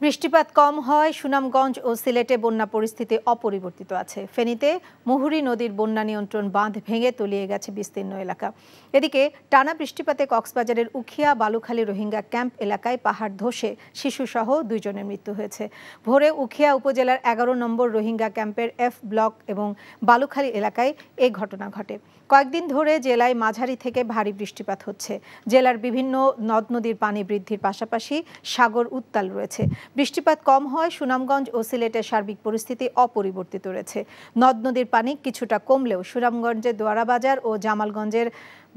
বৃষ্টিপাত কম হয় সুনামগঞ্জ ও সিলেটে বন্যা পরিস্থিতি অপরিবর্তিত আছে। ফেনীতে মুহুরী নদীর বন্যা নিয়ন্ত্রণ বাঁধ ভেঙে তলিয়ে গেছে বিস্তীর্ণ এলাকা। এদিকে টানা বৃষ্টিপাতে কক্সবাজারের উখিয়া বালুখালী রোহিঙ্গা ক্যাম্প এলাকায় পাহাড় ধসে শিশুসহ 2 জনের মৃত্যু হয়েছে। ভোরে উখিয়া উপজেলার 11 নম্বর রোহিঙ্গা ক্যাম্পের F ব্লক এবং বালুখালী এলাকায় এই ঘটনা ঘটে। কয়েকদিন ধরে জেলায় মাঝারি থেকে ভারী বৃষ্টিপাত হচ্ছে। জেলার বিভিন্ন নদ নদীর পানি বৃদ্ধির পাশাপাশি সাগর উত্তাল রয়েছে। বৃষ্টিপাত কম হয় সুনামগঞ্জ ও সিলেটের সার্বিক পরিস্থিতি অপরিবর্তিত রয়েছে। নদ নদীর পানি কিছুটা কমলেও সুনামগঞ্জের দোয়ারাবাজার ও জামালগঞ্জের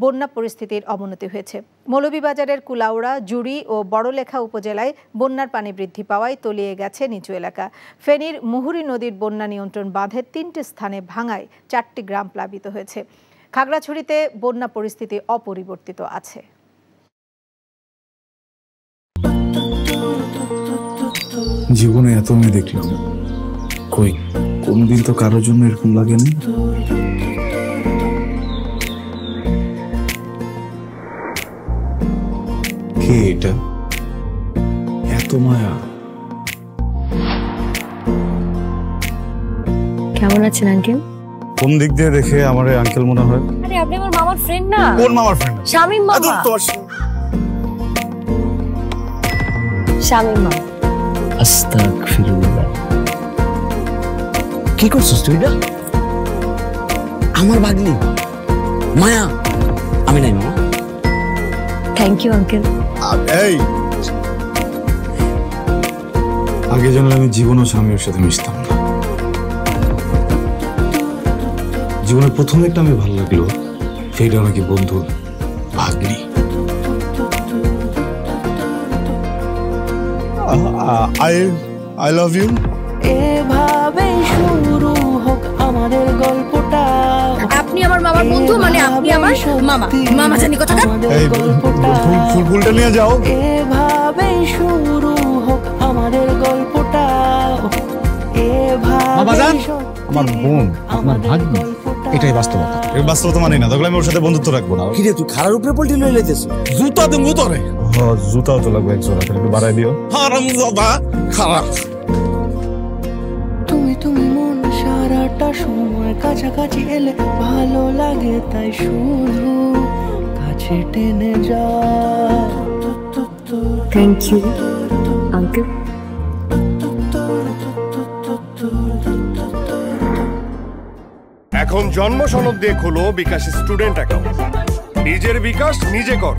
বন্যা পরিস্থিতির অবনতি হয়েছে। মৌলভীবাজারের কুলাউড়া, জুড়ি ও বড়লেখা উপজেলায় বন্যার পানি বৃদ্ধি পাওয়ায় তলিয়ে গেছে নিচু এলাকা। ফেনীর মুহুরী নদীর বন্যা নিয়ন্ত্রণ বাঁধের 3টি স্থানে ভাঙায় 4টি গ্রাম প্লাবিত হয়েছে। খাগড়াছড়িতে বন্যা পরিস্থিতি অপরিবর্তিত আছে। জীবনে এত মেয়ে দেখলাম, কই কোনদিন তো কারোর জন্য এরকম লাগেনি। কে এটা? এত মায়া। কেমন আছেন আঙ্কেল? কোন দিক দিয়ে দেখে আমার আঙ্কেল মনে হয়? আরে আপনি আমার মামার ফ্রেন্ড না? কোন মামার ফ্রেন্ড? শামীম মামা। শামীম মামা। আস্তাগফিরুল্লাহ। কি করছিস তুই? না আমার ভাগ্নি মায়া। আমি নাই মামা। Thank you uncle. এই আগে জানলে আমি জীবনও স্বামীর সাথে মিশতাম না। জীবনের প্রথম একটা আমি ভালো লাগলো, সেটা নাকি বন্ধুর ভাগ্নি। I love you. এভাবে শুরু হোক আমাদের গল্পটা। আপনি আমার মামার বন্ধু মানে আপনি আমার মামা। মামা জানি কোথাকার। এই ফুলটা নিয়ে যাও। এভাবে শুরু হোক আমাদের গল্পটা। বাবাজান, আমার বোন আপনার ভাগ্নি, এটাই বাস্তবতা। এই বাস্তবতা মানে না, তাহলে আমি ওর সাথে বন্ধুত্ব রাখবো না। কি রে তুই খারার উপরে পল্টি লয়ে লাইতেছ? জুতা দেবো তোরে। হ্যাঁ জুতাও তো লাগবে এক জোড়া, একটু বাড়াই দিও। হারামজাদা খারাপ। তুমি মন সারাটা সময় কাছাকাছি এলে ভালো লাগে, তাই শুধু কাছে টেনে যা। Thank you uncle. এখন জন্ম সনদ দিয়ে খোলো বিকাশ স্টুডেন্ট অ্যাকাউন্ট। নিজের বিকাশ নিজে কর।